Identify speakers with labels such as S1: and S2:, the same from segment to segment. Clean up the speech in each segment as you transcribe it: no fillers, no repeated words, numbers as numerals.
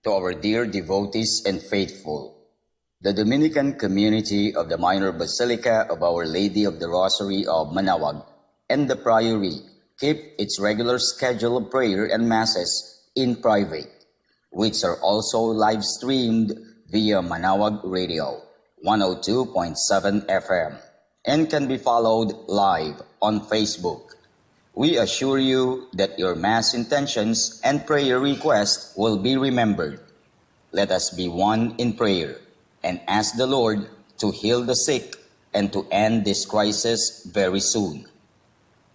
S1: to our dear devotees and faithful. The Dominican community of the Minor Basilica of Our Lady of the Rosary of Manaoag and the Priory keep its regular schedule of prayer and masses in private, which are also live-streamed via Manaoag Radio 102.7 FM and can be followed live on Facebook. We assure you that your Mass intentions and prayer requests will be remembered. Let us be one in prayer and ask the Lord to heal the sick and to end this crisis very soon.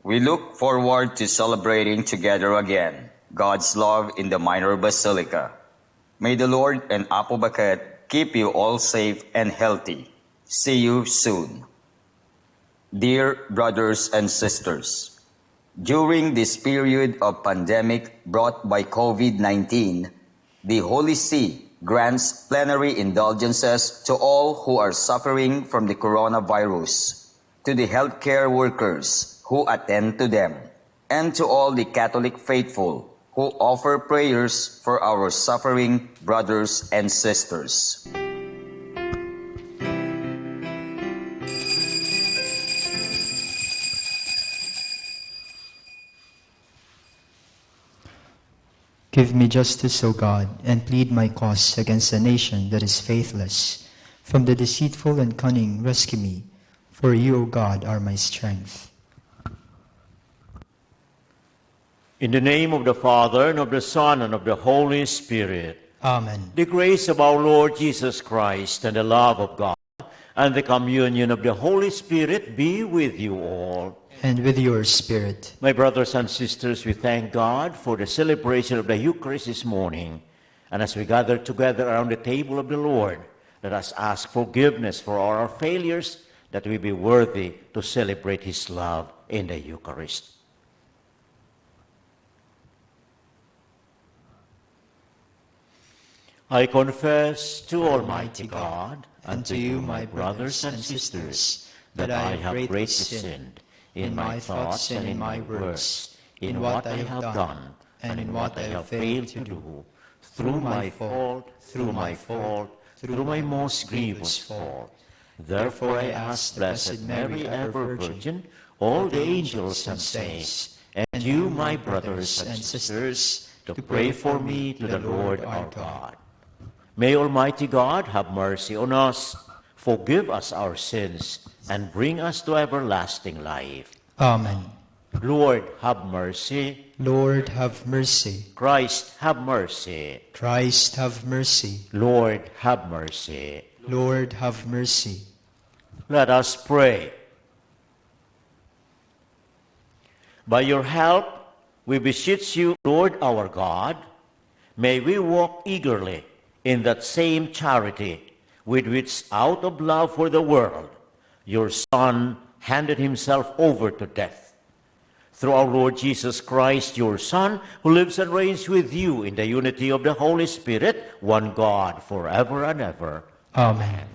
S1: We look forward to celebrating together again God's love in the Minor Basilica. May the Lord and Apo Baket keep you all safe and healthy. See you soon. Dear brothers and sisters, during this period of pandemic brought by COVID-19, the Holy See grants plenary indulgences to all who are suffering from the coronavirus, to the healthcare workers who attend to them, and to all the Catholic faithful who offer prayers for our suffering brothers and sisters.
S2: Give me justice, O God, and plead my cause against a nation that is faithless. From the deceitful and cunning rescue me, for you, O God, are my strength.
S3: In the name of the Father, and of the Son, and of the Holy Spirit.
S2: Amen.
S3: The grace of our Lord Jesus Christ, and the love of God, and the communion of the Holy Spirit be with you all.
S2: And with your spirit.
S3: My brothers and sisters, we thank God for the celebration of the Eucharist this morning. And as we gather together around the table of the Lord, let us ask forgiveness for all our failures, that we be worthy to celebrate His love in the Eucharist. I confess to Almighty God and to you, my brothers and sisters, that I have greatly sinned in my thoughts and in my words, in what I have done and in what I have failed to do, through my fault, through my most grievous fault. Therefore I ask Blessed Mary, ever Virgin, all the angels and saints, and you, my brothers and sisters, to pray for me to the Lord our God. May Almighty God have mercy on us, forgive us our sins, and bring us to everlasting life.
S2: Amen.
S3: Lord, have mercy.
S2: Lord, have mercy.
S3: Christ, have mercy.
S2: Christ, have mercy.
S3: Lord, have mercy.
S2: Lord, have mercy.
S3: Let us pray. By your help, we beseech you, Lord our God, may we walk eagerly in that same charity with which, out of love for the world, your Son handed himself over to death. Through our Lord Jesus Christ, your Son, who lives and reigns with you in the unity of the Holy Spirit, one God, forever and ever.
S2: Amen.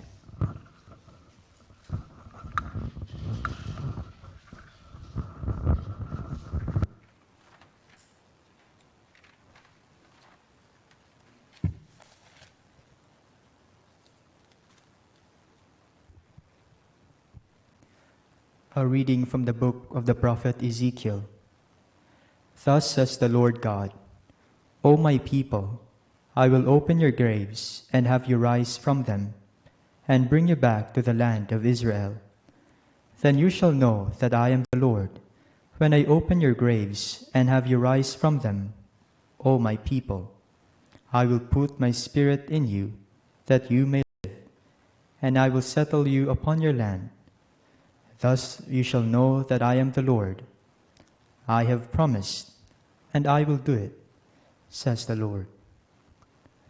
S2: A reading from the book of the prophet Ezekiel. Thus says the Lord God, O my people, I will open your graves and have you rise from them, and bring you back to the land of Israel. Then you shall know that I am the Lord, when I open your graves and have you rise from them, O my people. I will put my spirit in you, that you may live, and I will settle you upon your land. Thus you shall know that I am the Lord. I have promised, and I will do it, says the Lord.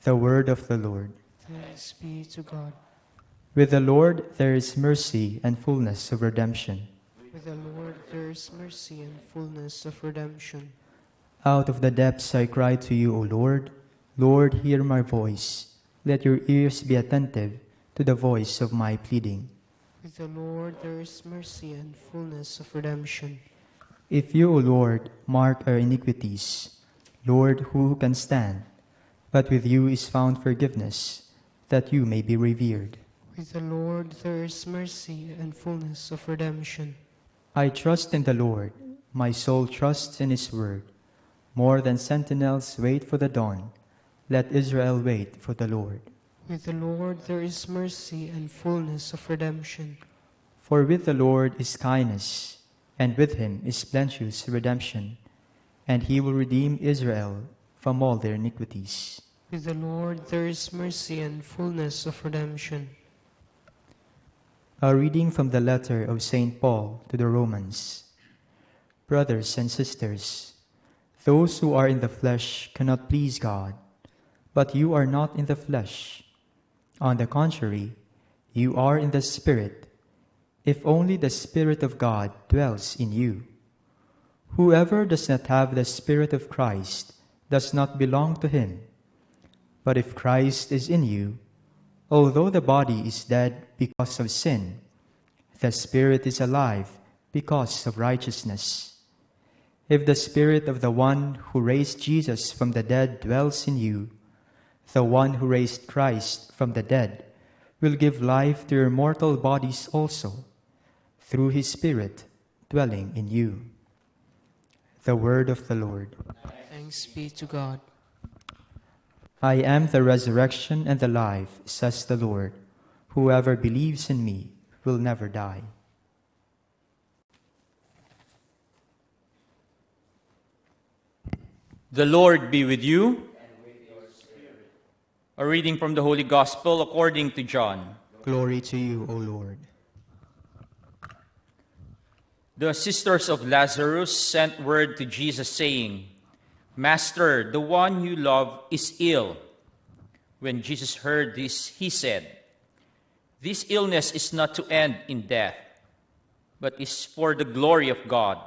S2: The word of the Lord.
S4: Thanks be to God.
S2: With the Lord there is mercy and fullness of redemption.
S4: With the Lord there is mercy and fullness of redemption.
S2: Out of the depths I cry to you, O Lord. Lord, hear my voice. Let your ears be attentive to the voice of my pleading.
S4: With the Lord there is mercy and fullness of redemption.
S2: If you, O Lord, mark our iniquities, Lord, who can stand? but with you is found forgiveness, that you may be revered.
S4: With the Lord there is mercy and fullness of redemption.
S2: I trust in the Lord, my soul trusts in his word. More than sentinels wait for the dawn, let Israel wait for the Lord.
S4: With the Lord there is mercy and fullness of redemption.
S2: For with the Lord is kindness, and with him is plenteous redemption, and he will redeem Israel from all their iniquities.
S4: With the Lord there is mercy and fullness of redemption.
S2: A reading from the letter of St. Paul to the Romans. Brothers and sisters, those who are in the flesh cannot please God, but you are not in the flesh. On the contrary, you are in the Spirit, if only the Spirit of God dwells in you. Whoever does not have the Spirit of Christ does not belong to him. But if Christ is in you, although the body is dead because of sin, the Spirit is alive because of righteousness. If the Spirit of the one who raised Jesus from the dead dwells in you, the one who raised Christ from the dead will give life to your mortal bodies also, through his Spirit dwelling in you. The word of the Lord.
S4: Thanks be to God.
S2: I am the resurrection and the life, says the Lord. Whoever believes in me will never die.
S5: The Lord be with you. And with your spirit. A reading from the Holy Gospel according to John.
S2: Glory to you, O Lord.
S5: The sisters of Lazarus sent word to Jesus saying, Master, the one you love is ill. When Jesus heard this, he said, This illness is not to end in death, but is for the glory of God,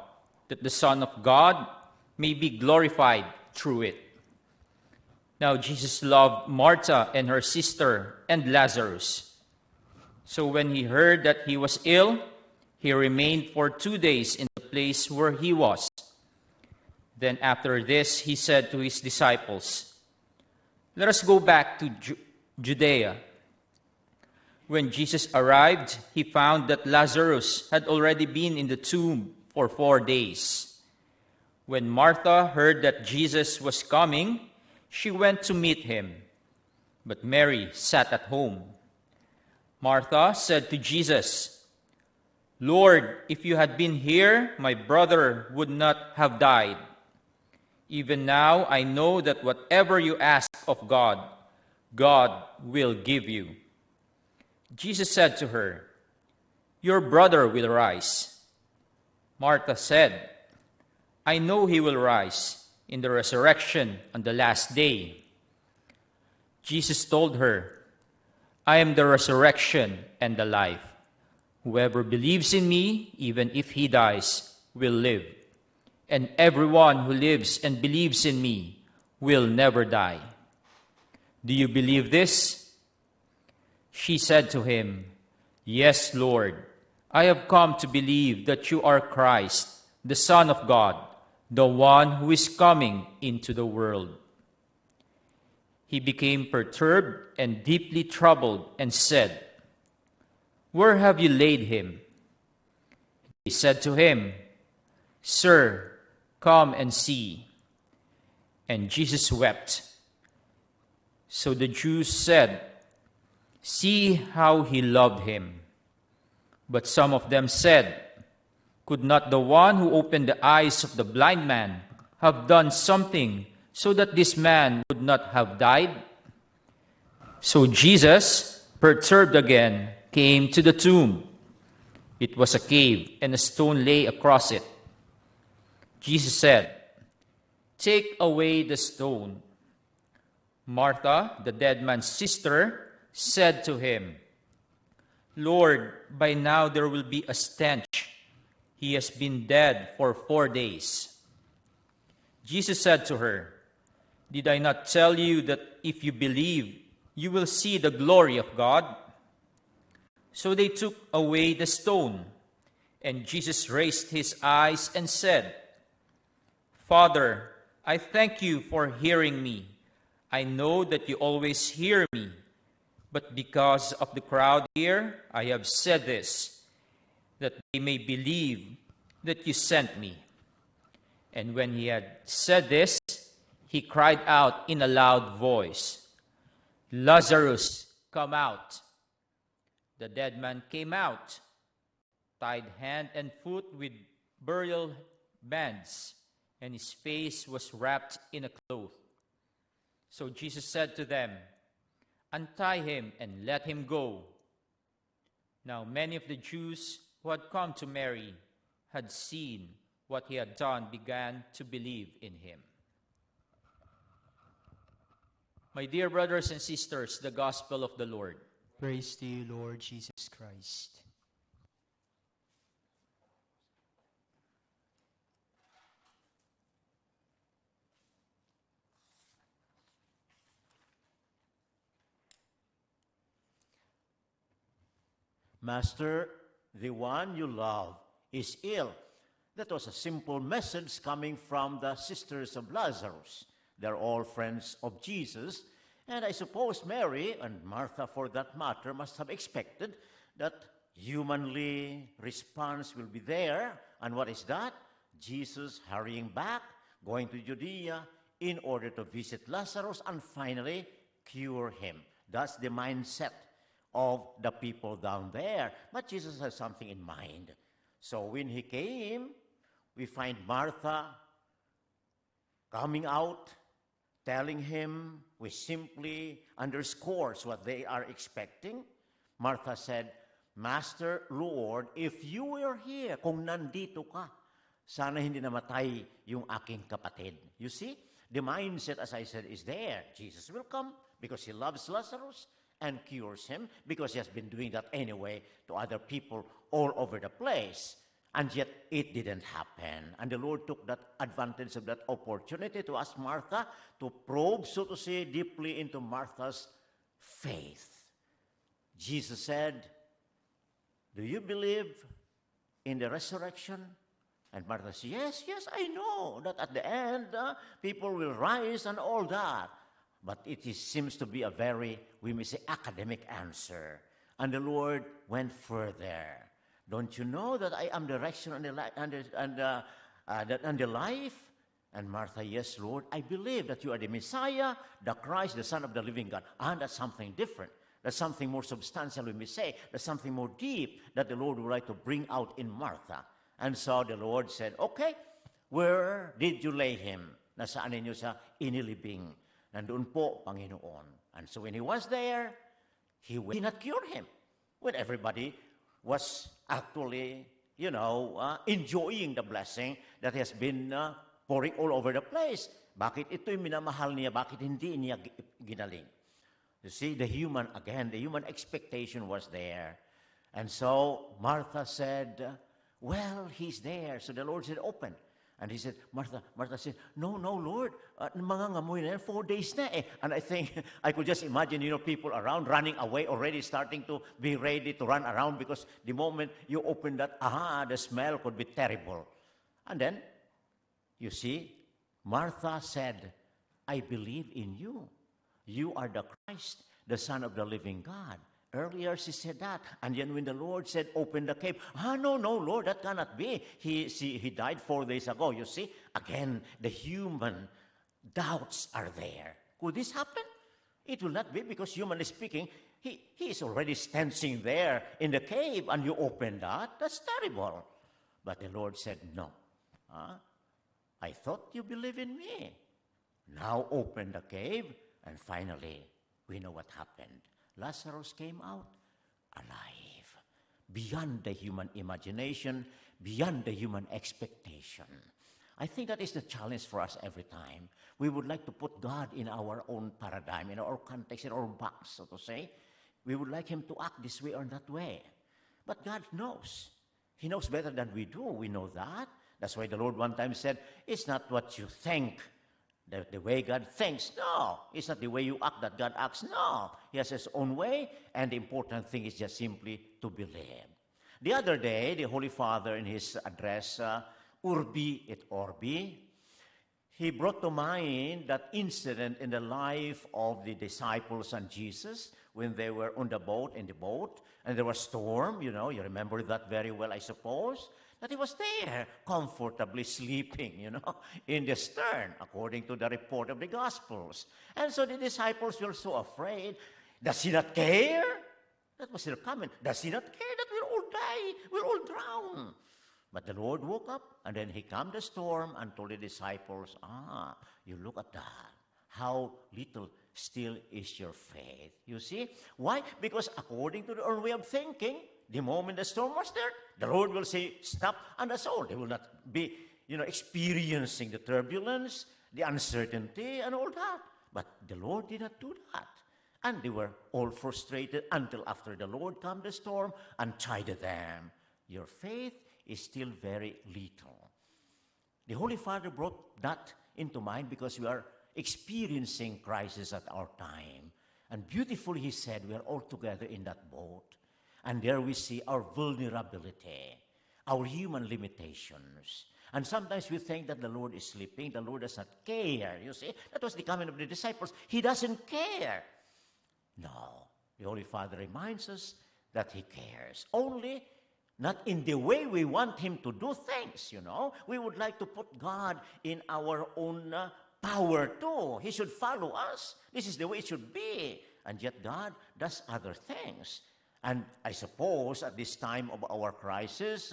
S5: that the Son of God may be glorified through it. Now Jesus loved Martha and her sister and Lazarus. So when he heard that he was ill, he remained for 2 days in the place where he was. Then after this, he said to his disciples, Let us go back to Judea. When Jesus arrived, he found that Lazarus had already been in the tomb for 4 days. When Martha heard that Jesus was coming, she went to meet him. But Mary sat at home. Martha said to Jesus, Lord, if you had been here, my brother would not have died. Even now I know that whatever you ask of God, God will give you. Jesus said to her, Your brother will rise. Martha said, I know he will rise in the resurrection on the last day. Jesus told her, I am the resurrection and the life. Whoever believes in me, even if he dies, will live. And everyone who lives and believes in me will never die. Do you believe this? She said to him, Yes, Lord. I have come to believe that you are Christ, the Son of God, the one who is coming into the world. He became perturbed and deeply troubled and said, Where have you laid him? He said to him, Sir, come and see. And Jesus wept. So the Jews said, See how he loved him. But some of them said, Could not the one who opened the eyes of the blind man have done something so that this man would not have died? So Jesus, perturbed again, came to the tomb. It was a cave, and a stone lay across it. Jesus said, Take away the stone. Martha, the dead man's sister, said to him, Lord, by now there will be a stench. He has been dead for 4 days. Jesus said to her, Did I not tell you that if you believe, you will see the glory of God? So they took away the stone, and Jesus raised his eyes and said, Father, I thank you for hearing me. I know that you always hear me, but because of the crowd here, I have said this, that they may believe that you sent me." And when he had said this, he cried out in a loud voice, "Lazarus, come out." The dead man came out, tied hand and foot with burial bands, and his face was wrapped in a cloth. So Jesus said to them, "Untie him and let him go." Now many of the Jews who had come to Mary had seen what he had done, began to believe in him. My dear brothers and sisters, the gospel of the Lord.
S2: Praise to you, Lord Jesus Christ.
S3: Master, the one you love is ill. That was a simple message coming from the sisters of Lazarus. They're all friends of Jesus. And I suppose Mary, and Martha for that matter, must have expected that humanly response will be there. And what is that? Jesus hurrying back, going to Judea in order to visit Lazarus and finally cure him. That's the mindset of the people down there. But Jesus has something in mind. So when he came, we find Martha coming out, telling him, which simply underscores what they are expecting. Martha said, "Master, Lord, if you were here, kung nandito ka, sana hindi namatay yung aking kapatid." You see, the mindset, as I said, is there. Jesus will come because he loves Lazarus and cures him, because he has been doing that anyway to other people all over the place. And yet, it didn't happen. And the Lord took that advantage of that opportunity to ask Martha to probe, so to say, deeply into Martha's faith. Jesus said, "Do you believe in the resurrection?" And Martha said, yes, I know that at the end, people will rise and all that. But seems to be a very, we may say, academic answer. And the Lord went further. "Don't you know that I am the resurrection and the life?" And Martha, "Yes, Lord, I believe that you are the Messiah, the Christ, the Son of the living God." And that's something different. That's something more substantial, we may say. That's something more deep that the Lord would like to bring out in Martha. And so the Lord said, "Okay, where did you lay him?" Nasaan ninyo siya inilibing? Nandoon po, Panginoon. And so when he was there, he did not cure him. When everybody was actually, enjoying the blessing that has been pouring all over the place. Bakit ito'y minamahal niya? Bakit hindi niya ginaling? You see, the human expectation was there. And so Martha said, "Well, he's there." So the Lord said, "Open." And he said, Martha said, No, Lord, mangangamoy na yan, 4 days na eh. And I think, I could just imagine, people around running away already, starting to be ready to run around, because the moment you open that, the smell could be terrible. And then, you see, Martha said, "I believe in you. You are the Christ, the Son of the living God." Earlier, she said that. And then when the Lord said, "Open the cave," no, Lord, that cannot be. He died 4 days ago. You see, again, the human doubts are there. Could this happen? It will not be, because humanly speaking, he is already standing there in the cave, and you open that. That's terrible. But the Lord said, "No. I thought you believe in me. Now open the cave." And finally, we know what happened. Lazarus came out alive, beyond the human imagination, beyond the human expectation. I think that is the challenge for us every time. We would like to put God in our own paradigm, in our context, in our box, so to say. We would like him to act this way or that way. But God knows. He knows better than we do. We know that. That's why the Lord one time said, "It's not what you think, the way God thinks. No, it's not the way you act that God acts. No, he has his own way, and the important thing is just simply to believe." The other day, the Holy Father, in his address, Urbi et Orbi, he brought to mind that incident in the life of the disciples and Jesus when they were on the boat, and there was storm, you remember that very well, I suppose, that he was there comfortably sleeping, in the stern, according to the report of the Gospels. And so the disciples were so afraid. Does he not care? That was their comment. Does he not care that we'll all die? We'll all drown. But the Lord woke up, and then he calmed the storm and told the disciples, you look at that. How little still is your faith. You see? Why? Because according to their own way of thinking, the moment the storm was there, the Lord will say, stop, and that's all. They will not be, experiencing the turbulence, the uncertainty, and all that. But the Lord did not do that. And they were all frustrated until after the Lord calmed the storm and chided them. Your faith is still very little. The Holy Father brought that into mind because we are experiencing crisis at our time. And beautifully, he said, we are all together in that boat. And there we see our vulnerability, our human limitations. And sometimes we think that the Lord is sleeping, the Lord does not care. You see, that was the comment of the disciples. He doesn't care. No, the Holy Father reminds us that he cares. Only not in the way we want him to do things, We would like to put God in our own power too. He should follow us. This is the way it should be. And yet God does other things. And I suppose at this time of our crisis,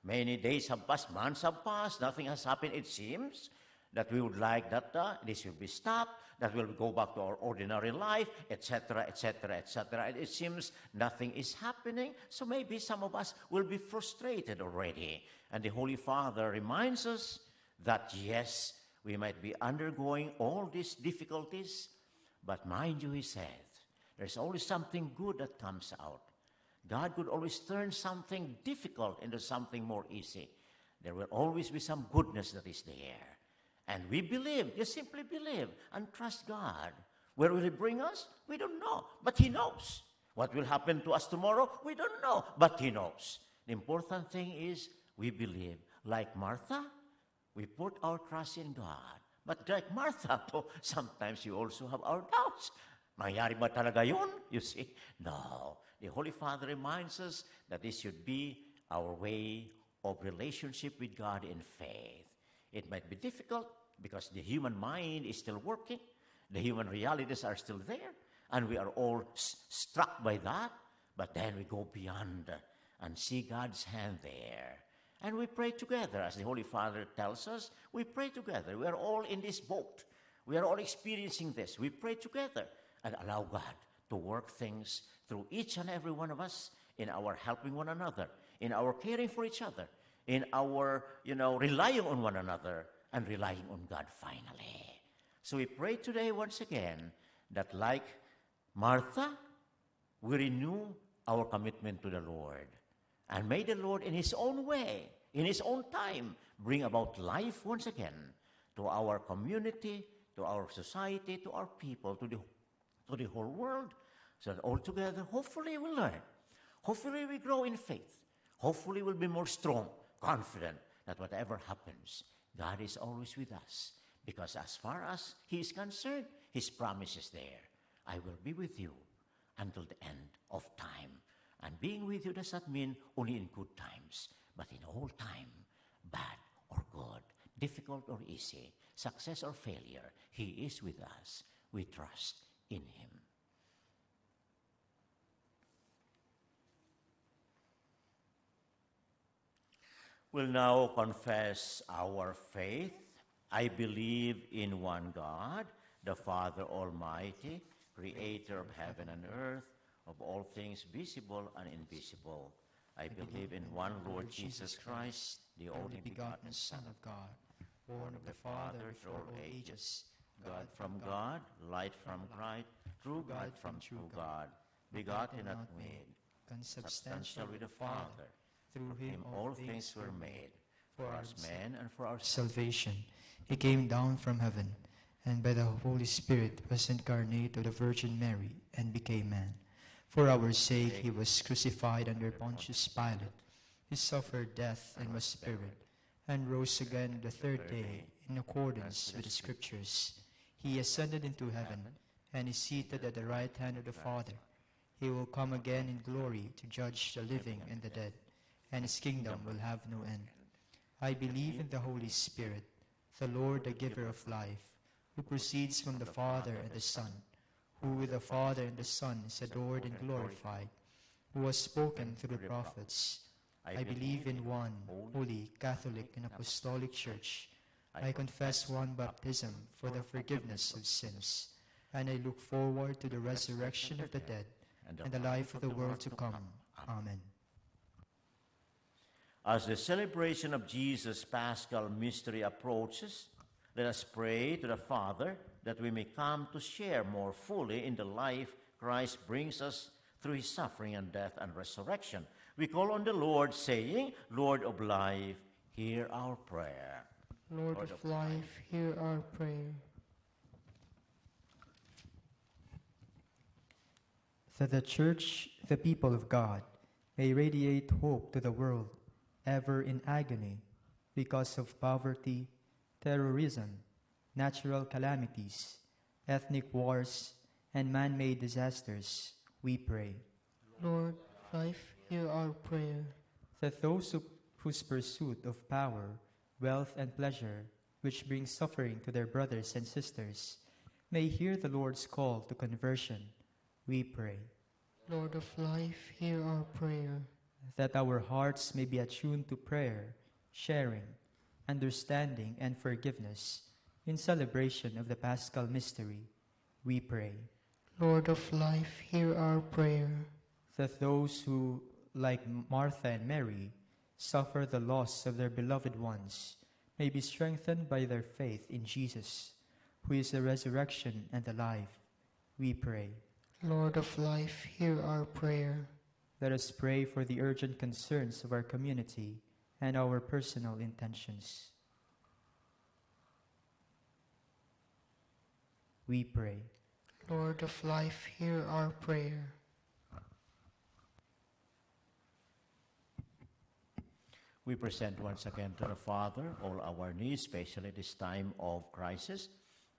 S3: many days have passed, months have passed, nothing has happened, it seems, that we would like that this will be stopped, that we'll go back to our ordinary life, etc., etc., etc. And it seems nothing is happening, so maybe some of us will be frustrated already. And the Holy Father reminds us that, yes, we might be undergoing all these difficulties, but mind you, he said, there's always something good that comes out. God could always turn something difficult into something more easy. There will always be some goodness that is there. And we believe, just simply believe and trust God. Where will he bring us? We don't know, but he knows. What will happen to us tomorrow? We don't know, but he knows. The important thing is we believe. Like Martha, we put our trust in God. But like Martha, sometimes you also have our doubts. Mangyari ba talaga yun? You see? No. The Holy Father reminds us that this should be our way of relationship with God in faith. It might be difficult because the human mind is still working. The human realities are still there. And we are all struck by that. But then we go beyond and see God's hand there. And we pray together. As the Holy Father tells us, we pray together. We are all in this boat. We are all experiencing this. We pray together and allow God to work things through each and every one of us in our helping one another, in our caring for each other, in our, relying on one another and relying on God finally. So we pray today once again that like Martha, we renew our commitment to the Lord. And may the Lord in his own way, in his own time, bring about life once again to our community, to our society, to our people, to the whole world, so that all together, hopefully we'll learn. Hopefully we grow in faith. Hopefully we'll be more strong, confident that whatever happens, God is always with us. Because as far as he is concerned, his promise is there. I will be with you until the end of time. And being with you does not mean only in good times, but in all time, bad or good, difficult or easy, success or failure, he is with us. We trust in him. We'll now confess our faith. I believe in one God, the Father Almighty, creator of heaven and earth, of all things visible and invisible. I believe in one Lord Jesus Christ, the only begotten Son of God, born of the Father through all ages, God from God, light from light, true God from true God, begotten not made, consubstantial with the Father. Through him all things were made. For us men and for our
S2: Salvation, he came down from heaven, and by the Holy Spirit was incarnate of the Virgin Mary and became man. For our sake he was crucified under Pontius Pilate. He suffered death and was buried, and rose again the third day in accordance with the Scriptures. He ascended into heaven and is seated at the right hand of the Father. He will come again in glory to judge the living and the dead, and his kingdom will have no end. I believe in the Holy Spirit, the Lord, the giver of life, who proceeds from the Father and the Son, who with the Father and the Son is adored and glorified, who has spoken through the prophets. I believe in one holy, Catholic, and Apostolic Church. I confess one baptism for the forgiveness of sins, and I look forward to the resurrection of the dead and the life of the world to come. Amen.
S3: As the celebration of Jesus' Paschal mystery approaches, let us pray to the Father that we may come to share more fully in the life Christ brings us through his suffering and death and resurrection. We call on the Lord, saying, Lord of life, hear our prayer.
S4: Lord of life, hear our prayer.
S2: That the Church, the people of God, may radiate hope to the world, ever in agony because of poverty, terrorism, natural calamities, ethnic wars, and man-made disasters, we pray.
S4: Lord of life, hear our prayer.
S2: That those whose pursuit of power, wealth, and pleasure, which brings suffering to their brothers and sisters, may hear the Lord's call to conversion, we pray.
S4: Lord of life, hear our prayer.
S2: That our hearts may be attuned to prayer, sharing, understanding, and forgiveness in celebration of the Paschal mystery, we pray.
S4: Lord of life, hear our prayer.
S2: That those who, like Martha and Mary, suffer the loss of their beloved ones may be strengthened by their faith in Jesus, who is the resurrection and the life, we pray.
S4: Lord of life, hear our prayer.
S2: Let us pray for the urgent concerns of our community and our personal intentions. We pray.
S4: Lord of life, hear our prayer.
S3: We present once again to the Father all our needs, especially this time of crisis,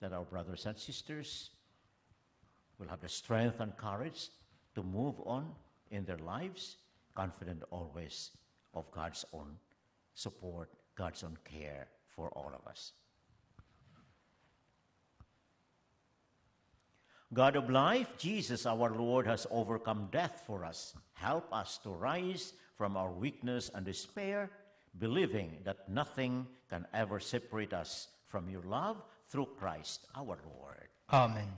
S3: that our brothers and sisters will have the strength and courage to move on in their lives, confident always of God's own support, God's own care for all of us. God of life, Jesus our Lord has overcome death for us. Help us to rise from our weakness and despair, believing that nothing can ever separate us from your love through Christ our Lord.
S2: Amen.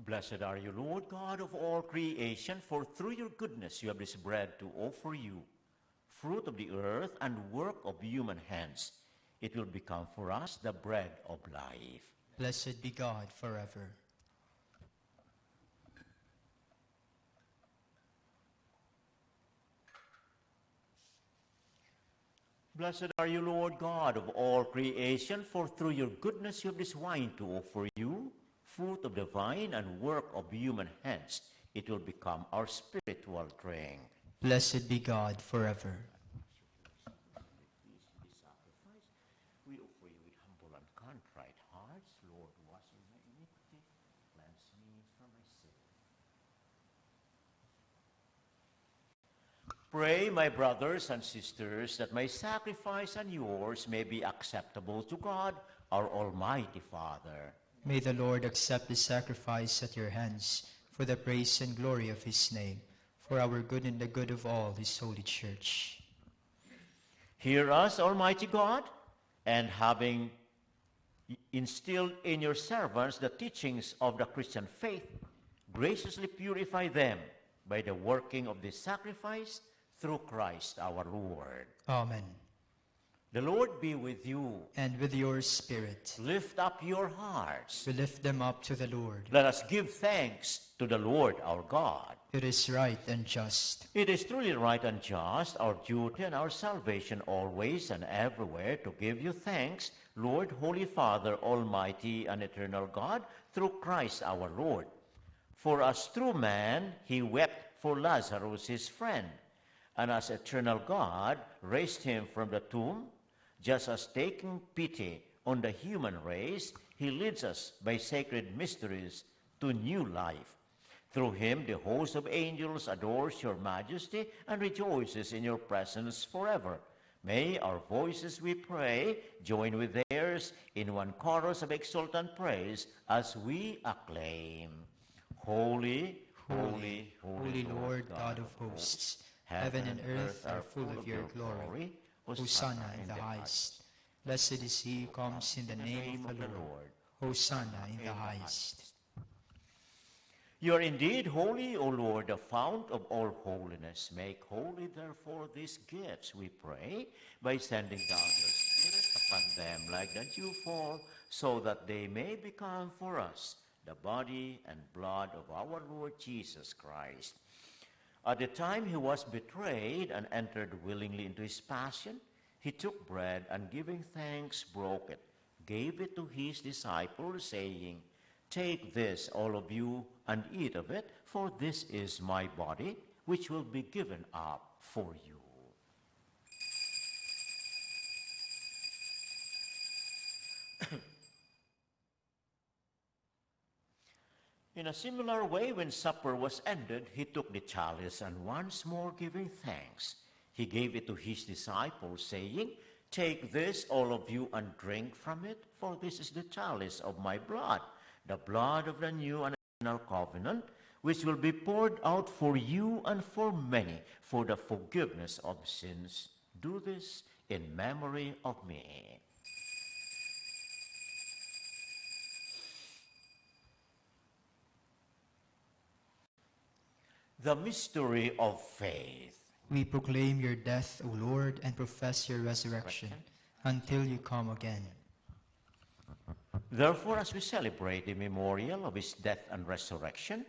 S3: Blessed are you, Lord God of all creation, for through your goodness you have this bread to offer you, fruit of the earth and work of human hands. It will become for us the bread of life.
S2: Blessed be God forever.
S3: Blessed are you, Lord God of all creation, for through your goodness you have this wine to offer you, fruit of the vine and work of human hands. It will become our spiritual drink.
S2: Blessed be God forever.
S3: This sacrifice we offer you with humble and contrite hearts. Lord, wash away my iniquity, cleanse me from my sin. Pray, my brothers and sisters, that my sacrifice and yours may be acceptable to God, our Almighty Father.
S2: May the Lord accept the sacrifice at your hands for the praise and glory of his name, for our good and the good of all his holy church.
S3: Hear us, Almighty God, and having instilled in your servants the teachings of the Christian faith, graciously purify them by the working of this sacrifice through Christ our Lord.
S2: Amen.
S3: The Lord be with you.
S2: And with your spirit.
S3: Lift up your hearts.
S2: We lift them up to the Lord.
S3: Let us give thanks to the Lord our God.
S2: It is right and just.
S3: It is truly right and just, our duty and our salvation always and everywhere to give you thanks, Lord, Holy Father, Almighty and Eternal God, through Christ our Lord. For as true man, he wept for Lazarus his friend, and as eternal God raised him from the tomb, just as taking pity on the human race, he leads us by sacred mysteries to new life. Through him, the host of angels adores your majesty and rejoices in your presence forever. May our voices, we pray, join with theirs in one chorus of exultant praise as we acclaim. Holy, holy,
S2: Holy Lord God of hosts, heaven and earth are full of your glory. Hosanna in the highest. Blessed is he who comes in the name of the Lord. Hosanna in the highest.
S3: You are indeed holy, O Lord, the fount of all holiness. Make holy, therefore, these gifts, we pray, by sending down your Spirit upon them like the dew fall, so that they may become for us the body and blood of our Lord Jesus Christ. At the time he was betrayed and entered willingly into his passion, he took bread and giving thanks broke it, gave it to his disciples, saying, "Take this, all of you, and eat of it, for this is my body, which will be given up for you." In a similar way, when supper was ended, he took the chalice, and once more giving thanks, he gave it to his disciples, saying, "Take this, all of you, and drink from it, for this is the chalice of my blood, the blood of the new and eternal covenant, which will be poured out for you and for many for the forgiveness of sins. Do this in memory of me." The mystery of faith.
S2: We proclaim your death, O Lord, and profess your resurrection until you come again.
S3: Therefore, as we celebrate the memorial of his death and resurrection,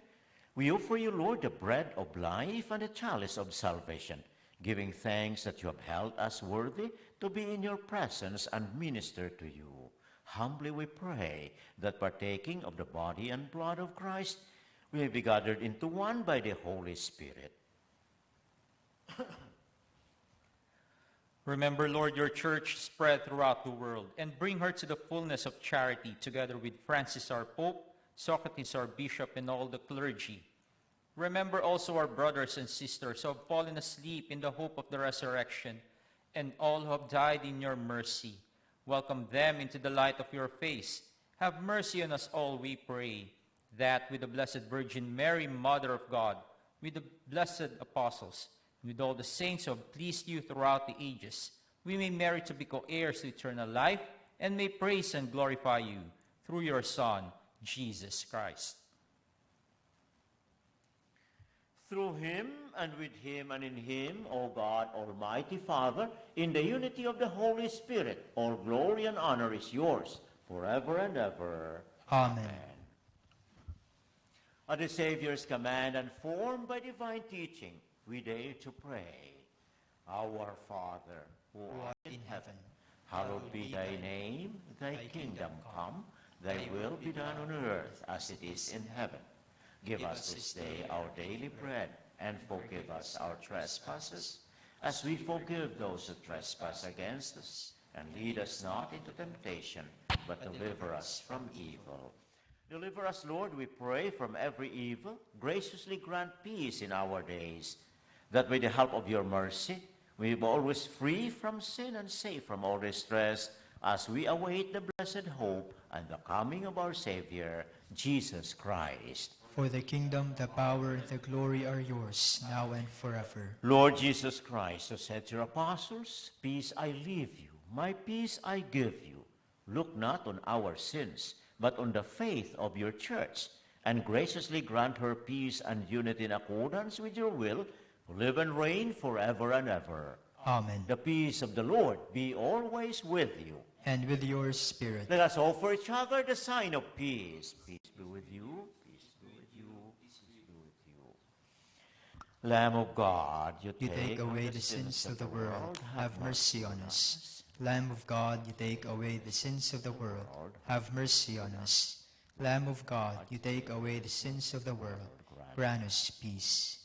S3: we offer you, Lord, the bread of life and the chalice of salvation, giving thanks that you have held us worthy to be in your presence and minister to you. Humbly we pray that partaking of the body and blood of Christ, we may be gathered into one by the Holy Spirit.
S5: Remember, Lord, your church spread throughout the world, and bring her to the fullness of charity, together with Francis our Pope, Socrates our Bishop, and all the clergy. Remember also our brothers and sisters who have fallen asleep in the hope of the resurrection, and all who have died in your mercy. Welcome them into the light of your face. Have mercy on us all, we pray, that with the Blessed Virgin Mary, Mother of God, with the blessed apostles, and with all the saints who have pleased you throughout the ages, we may merit to be co-heirs to eternal life, and may praise and glorify you through your Son, Jesus Christ.
S3: Through him, and with him, and in him, O God, Almighty Father, in the unity of the Holy Spirit, all glory and honor is yours, forever and ever.
S2: Amen.
S3: At the Savior's command and formed by divine teaching, we dare to pray. Our Father, who art in heaven, hallowed be thy name. Thy kingdom come, thy will be done on earth as it is in heaven. Give us this day our daily bread, and forgive us our trespasses, as we forgive those who trespass against us. And lead us not into temptation, but deliver us from evil. Deliver us, Lord, we pray, from every evil. Graciously grant peace in our days, that with the help of your mercy, we may be always free from sin and safe from all distress, as we await the blessed hope and the coming of our Savior, Jesus Christ.
S2: For the kingdom, the power, and the glory are yours, now and forever.
S3: Lord Jesus Christ, who said to your apostles, "Peace I leave you, my peace I give you," look not on our sins, but on the faith of your church, and graciously grant her peace and unity in accordance with your will, who live and reign forever and ever.
S2: Amen.
S3: The peace of the Lord be always with you.
S2: And with your spirit.
S3: Let us offer each other the sign of peace. Peace be with you. Peace be with you. Peace be with you. Lamb of God, you
S2: take away the sins of the world, have mercy on us. Lamb of God, you take away the sins of the world, have mercy on us. Lamb of God, you take away the sins of the world, grant us peace.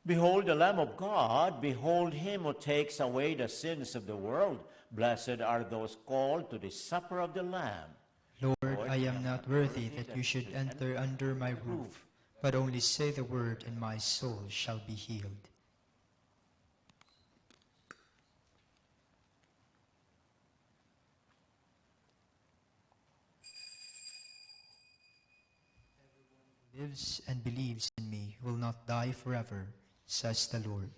S3: Behold the Lamb of God, behold him who takes away the sins of the world. Blessed are those called to the supper of the Lamb.
S2: Lord, I am not worthy that you should enter under my roof, but only say the word and my soul shall be healed. Everyone who lives and believes in me will not die forever, says the Lord.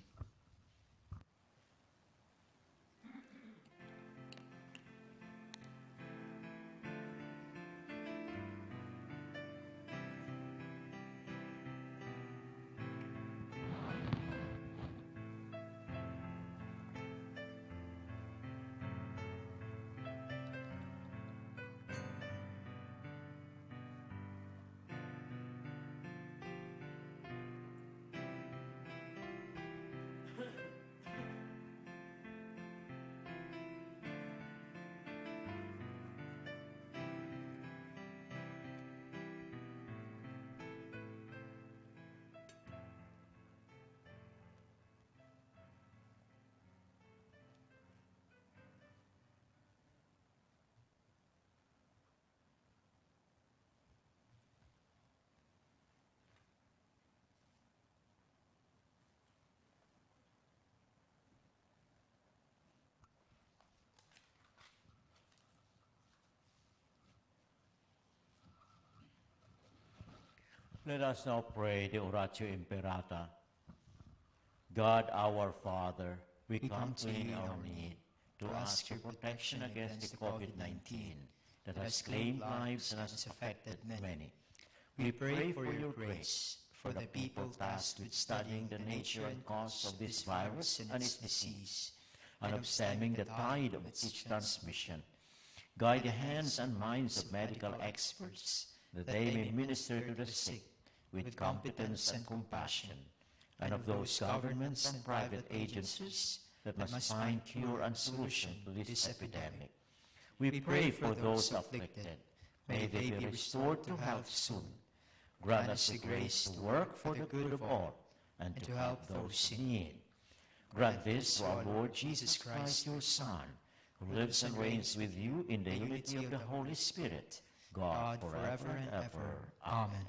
S3: Let us now pray the Oratio Imperata. God our Father, we come to you in our need to ask your protection against the COVID-19 that has claimed lives and has affected many. We pray for your grace for the people tasked with studying the nature and cause of this virus and its disease, and of stemming the tide of its transmission. Guide the hands and minds of medical experts that they may minister to the sick with competence and compassion, and of those governments and private agencies that must find cure and solution to this epidemic. We pray for those afflicted. May they be restored to health soon. Grant us the grace to work for the good of all and to help those in need. Grant this to our Lord Jesus Christ, your Son, who lives and reigns with you in the unity of the Holy Spirit, God forever and ever. Amen.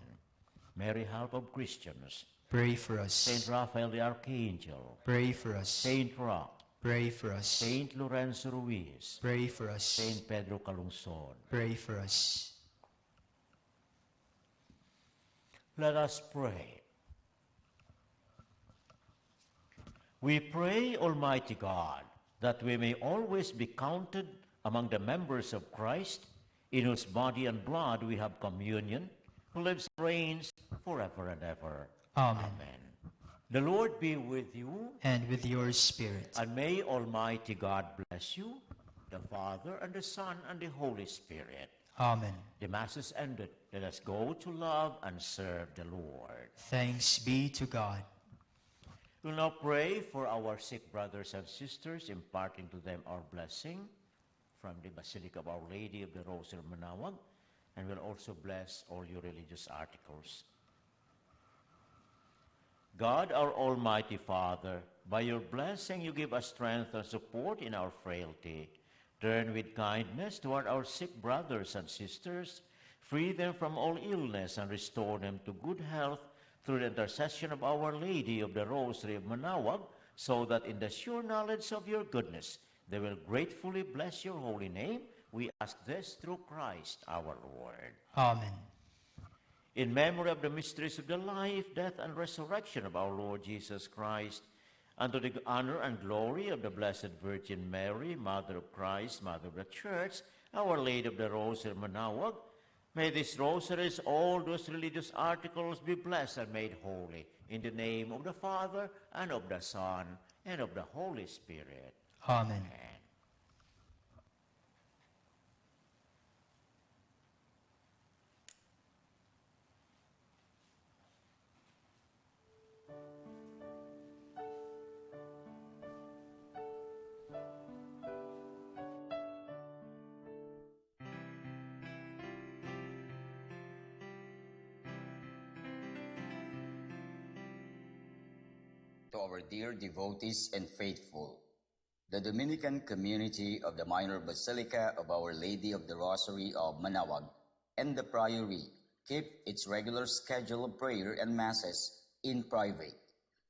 S3: Mary, help of Christians,
S2: Pray for us.
S3: Saint Raphael the Archangel,
S2: Pray for us.
S3: Saint Rock,
S2: Pray for us.
S3: Saint Lorenzo Ruiz,
S2: Pray for us.
S3: Saint Pedro Calungsod.
S2: Pray for us.
S3: Let us pray. We pray, Almighty God, that we may always be counted among the members of Christ, in whose body and blood we have communion, who lives and reigns forever and ever.
S2: Amen.
S3: Amen. The Lord be with you,
S2: And with your spirit.
S3: and may Almighty God bless you, the Father, and the Son, and the Holy Spirit.
S2: Amen.
S3: The Mass is ended. Let us go to love and serve the Lord.
S2: Thanks be to God.
S3: We'll now pray for our sick brothers and sisters, imparting to them our blessing from the Basilica of Our Lady of the Rosary of Manaoag, and we'll also bless all your religious articles. God, our Almighty Father, by your blessing you give us strength and support in our frailty. Turn with kindness toward our sick brothers and sisters, free them from all illness, and restore them to good health through the intercession of Our Lady of the Rosary of Manaoag, so that in the sure knowledge of your goodness they will gratefully bless your holy name. We ask this through Christ our Lord.
S2: Amen.
S3: In memory of the mysteries of the life, death, and resurrection of our Lord Jesus Christ, unto the honor and glory of the Blessed Virgin Mary, Mother of Christ, Mother of the Church, Our Lady of the Rosary, Manaoag, may these rosaries, all those religious articles, be blessed and made holy, in the name of the Father, and of the Son, and of the Holy Spirit.
S2: Amen.
S3: Amen.
S1: To our dear devotees and faithful, the Dominican community of the Minor Basilica of Our Lady of the Rosary of Manaoag and the Priory keep its regular schedule of prayer and masses in private,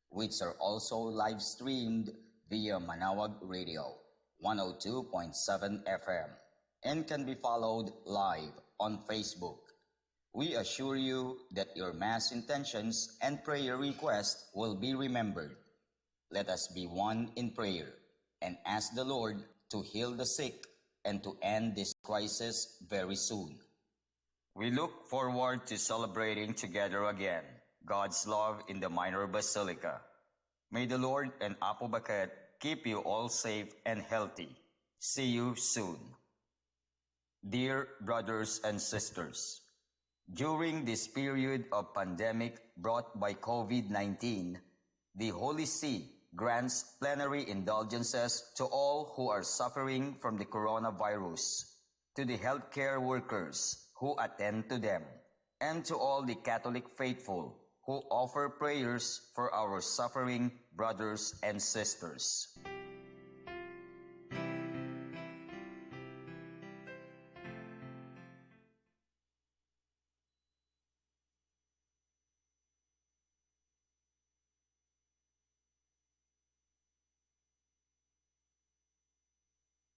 S1: which are also live streamed via Manaoag Radio 102.7 FM and can be followed live on Facebook. We assure you that your Mass intentions and prayer requests will be remembered. Let us be one in prayer and ask the Lord to heal the sick and to end this crisis very soon. We look forward to celebrating together again God's love in the Minor Basilica. May the Lord and Apo Baket keep you all safe and healthy. See you soon. Dear brothers and sisters, during this period of pandemic brought by COVID-19, the Holy See grants plenary indulgences to all who are suffering from the coronavirus, to the healthcare workers who attend to them, and to all the Catholic faithful who offer prayers for our suffering brothers and sisters.